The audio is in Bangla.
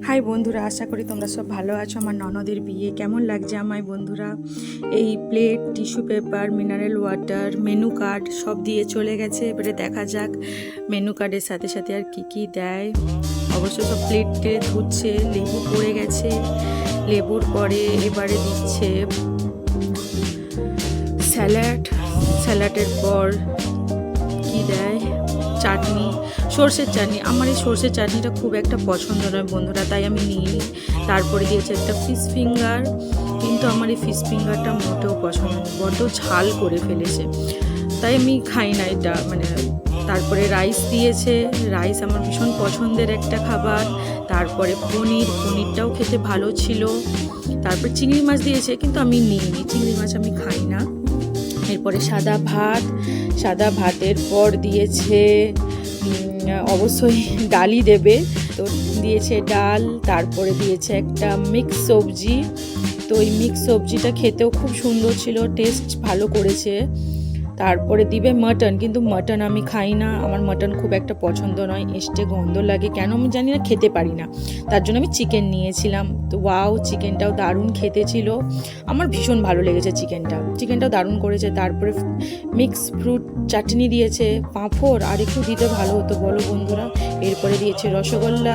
হাই বন্ধুরা, আশা করি তোমরা সব ভালো আছো। আমার ননদের বিয়ে কেমন লাগছে আমায় বন্ধুরা। এই plate, tissue paper, mineral water, menu card সব দিয়ে চলে গেছে। এবারে দেখা যাক মেনু কার্ডের সাথে সাথে আর কি কি দেয়। অবশ্য সব প্লেটে ধুচ্ছে, লেবু পড়ে গেছে, লেবুর পরে এবারে দিচ্ছে স্যালাডের পর কি দেয়, চাটনি, সর্ষের চাটনি। আমার এই সর্ষের চাটনিটা খুব একটা পছন্দ নয় বন্ধুরা, তাই আমি নিইনি। তারপরে দিয়েছে একটা ফিশ ফিঙ্গার, কিন্তু আমার এই ফিশ ফিঙ্গারটা মোটেও পছন্দ নয়, বড্ড ঝাল করে ফেলেছে, তাই আমি খাই না এটা। তারপরে রাইস দিয়েছে, রাইস আমার ভীষণ পছন্দের একটা খাবার। তারপরে পনিরটাও খেতে ভালো ছিল। তারপর চিংড়ি মাছ দিয়েছে, কিন্তু আমি নিইনি, চিংড়ি মাছ আমি খাই না। এরপরে সাদা ভাতের পর দিয়েছে অবশ্যই ডালই দেবে, তো দিয়েছে ডাল। তারপরে দিয়েছে একটা মিক্স সবজি, তো এই মিক্স সবজিটা খেতেও খুব সুন্দর ছিল, টেস্ট ভালো করেছে। তারপরে দিবে মাটন, কিন্তু মাটন আমি খাই না, আমার মাটন খুব একটা পছন্দ নয়, এসটে গন্ধ লাগে, কেন আমি জানি না, খেতে পারি না। তার জন্য আমি চিকেন নিয়েছিলাম। তো ওয়াও, চিকেনটাও দারুণ খেতে ছিল, আমার ভীষণ ভালো লেগেছে চিকেনটাও দারুণ করেছে। তারপরে মিক্স ফ্রুট চাটনি দিয়েছে, পাঁপড় আর একটু দিতে ভালো হতো বলো বন্ধুরা। এরপরে দিয়েছে রসগোল্লা,